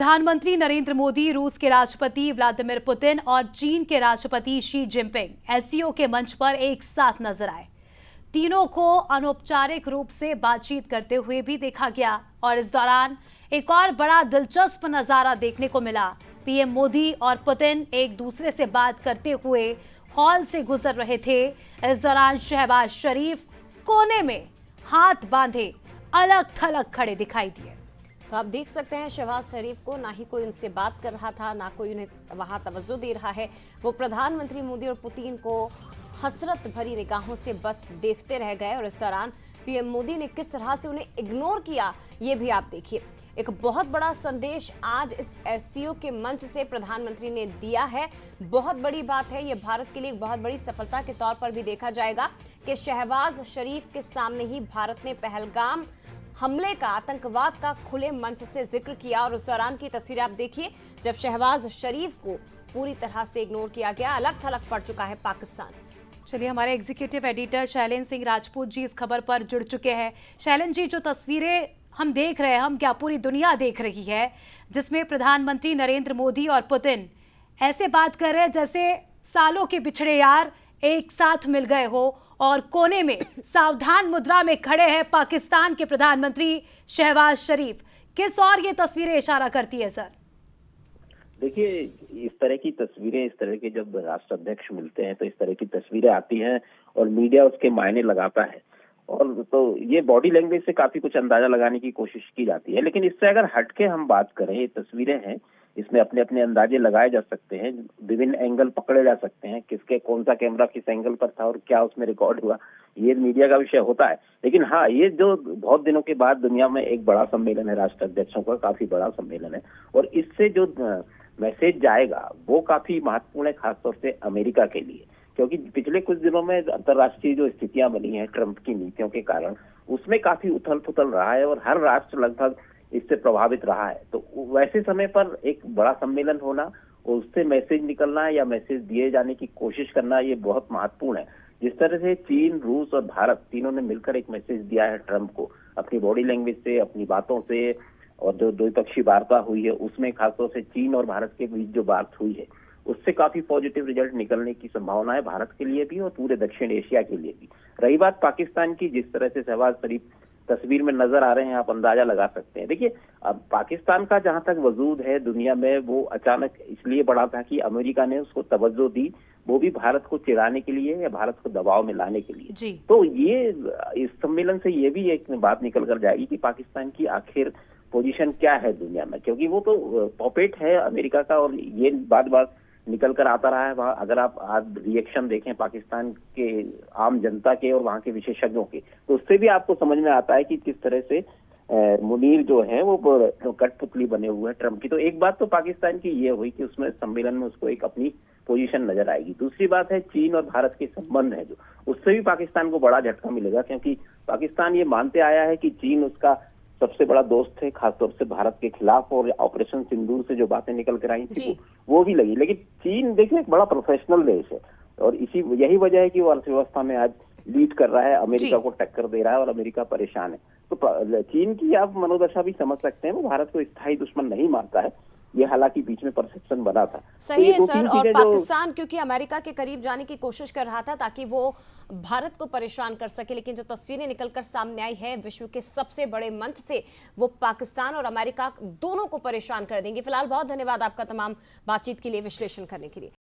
प्रधानमंत्री नरेंद्र मोदी, रूस के राष्ट्रपति व्लादिमीर पुतिन और चीन के राष्ट्रपति शी जिनपिंग एससीओ के मंच पर एक साथ नजर आए। तीनों को अनौपचारिक रूप से बातचीत करते हुए भी देखा गया और इस दौरान एक और बड़ा दिलचस्प नजारा देखने को मिला। पीएम मोदी और पुतिन एक दूसरे से बात करते हुए हॉल से गुजर रहे थे। इस दौरान शहबाज शरीफ कोने में हाथ बांधे अलग थलग खड़े दिखाई दिए। तो आप देख सकते हैं शहबाज शरीफ को ना ही कोई उनसे बात कर रहा था, ना कोई उन्हें वहां तवज्जो दे रहा है। वो प्रधानमंत्री मोदी और पुतिन को हसरत भरी निगाहों से बस देखते रह गए और इस दौरान पीएम मोदी ने किस तरह से उन्हें इग्नोर किया, ये भी आप देखिए। एक बहुत बड़ा संदेश आज इस एससीओ के मंच से प्रधानमंत्री ने दिया है। बहुत बड़ी बात है, ये भारत के लिए एक बहुत बड़ी सफलता के तौर पर भी देखा जाएगा कि शहबाज शरीफ के सामने ही भारत ने पहलगाम हमले का, आतंकवाद का खुले मंच से जिक्र किया। और उस दौरान की तस्वीरें आप देखिए जब शहबाज शरीफ को पूरी तरह से इग्नोर किया गया। अलग थलग पड़ चुका है पाकिस्तान। चलिए, हमारे एग्जीक्यूटिव एडिटर शैलेंद्र सिंह राजपूत जी इस खबर पर जुड़ चुके हैं। शैलेंद्र जी, जो तस्वीरें हम देख रहे हैं, हम क्या पूरी दुनिया देख रही है, जिसमें प्रधानमंत्री नरेंद्र मोदी और पुतिन ऐसे बात कर रहे हैं जैसे सालों के बिछड़े यार एक साथ मिल गए हो, और कोने में सावधान मुद्रा में खड़े हैं पाकिस्तान के प्रधानमंत्री शहबाज शरीफ। किस और ये तस्वीरें इशारा करती है सर? देखिए, इस तरह की तस्वीरें, इस तरह के जब राष्ट्राध्यक्ष मिलते हैं तो इस तरह की तस्वीरें आती हैं और मीडिया उसके मायने लगाता है, और तो ये बॉडी लैंग्वेज से काफी कुछ अंदाजा लगाने की कोशिश की जाती है। लेकिन इससे अगर हटके हम बात करें, ये तस्वीरें हैं, इसमें अपने अपने अंदाजे लगाए जा सकते हैं, विभिन्न एंगल पकड़े जा सकते हैं, किसके कौन सा कैमरा किस एंगल पर था और क्या उसमें रिकॉर्ड हुआ, ये मीडिया का विषय होता है। लेकिन हाँ, ये जो बहुत दिनों के बाद दुनिया में एक बड़ा सम्मेलन है राष्ट्राध्यक्षों का, काफी बड़ा सम्मेलन है, और इससे जो मैसेज जाएगा वो काफी महत्वपूर्ण है, खासतौर से अमेरिका के लिए, क्योंकि पिछले कुछ दिनों में अंतर्राष्ट्रीय जो स्थितियां बनी हैं ट्रंप की नीतियों के कारण, उसमें काफी उथल पुथल रहा है और हर राष्ट्र लगभग इससे प्रभावित रहा है। तो वैसे समय पर एक बड़ा सम्मेलन होना और उससे मैसेज निकलना या मैसेज दिए जाने की कोशिश करना, ये बहुत महत्वपूर्ण है। जिस तरह से चीन, रूस और भारत तीनों ने मिलकर एक मैसेज दिया है ट्रंप को, अपनी बॉडी लैंग्वेज से, अपनी बातों से, और जो द्विपक्षीय वार्ता हुई है उसमें खासतौर से चीन और भारत के बीच जो बात हुई है उससे काफी पॉजिटिव रिजल्ट निकलने की संभावना है, भारत के लिए भी और पूरे दक्षिण एशिया के लिए भी। रही बात पाकिस्तान की, जिस तरह से शहबाज शरीफ तस्वीर में नजर आ रहे हैं, आप अंदाजा लगा सकते हैं। देखिए, अब पाकिस्तान का जहां तक वजूद है दुनिया में, वो अचानक इसलिए बढ़ा था कि अमेरिका ने उसको तवज्जो दी, वो भी भारत को चिढ़ाने के लिए या भारत को दबाव में लाने के लिए जी। तो ये इस सम्मेलन से ये भी एक बात निकल कर जाएगी कि पाकिस्तान की आखिर पोजीशन क्या है दुनिया में, क्योंकि वो तो पॉपेट है अमेरिका का, और ये बात बात निकल कर आता रहा है वहाँ। अगर आप आज रिएक्शन देखें पाकिस्तान के आम जनता के और वहाँ के विशेषज्ञों के, तो उससे भी आपको समझ में आता है कि किस तरह से मुनीर जो है वो कठपुतली बने हुए हैं ट्रंप की। तो एक बात तो पाकिस्तान की ये हुई कि उसमें सम्मेलन में उसको एक अपनी पोजीशन नजर आएगी। दूसरी बात है चीन और भारत के संबंध है जो, उससे भी पाकिस्तान को बड़ा झटका मिलेगा, क्योंकि पाकिस्तान ये मानते आया है कि चीन उसका सबसे बड़ा दोस्त है, खासतौर से भारत के खिलाफ, और ऑपरेशन सिंदूर से जो बातें निकल कर आई थी वो भी लगी। लेकिन चीन देखिए एक बड़ा प्रोफेशनल देश है, और यही वजह है कि वो अर्थव्यवस्था में आज लीड कर रहा है, अमेरिका को टक्कर दे रहा है और अमेरिका परेशान है। तो चीन की आप मनोदशा भी समझ सकते हैं, वो भारत को स्थायी दुश्मन नहीं मानता है, ये हालांकि बीच में परसेप्शन बना था। सही है सर। और पाकिस्तान क्योंकि अमेरिका के करीब जाने की कोशिश कर रहा था ताकि वो भारत को परेशान कर सके, लेकिन जो तस्वीरें निकलकर सामने आई है विश्व के सबसे बड़े मंच से, वो पाकिस्तान और अमेरिका दोनों को परेशान कर देंगी। फिलहाल बहुत धन्यवाद आपका तमाम बातचीत के लिए, विश्लेषण करने के लिए।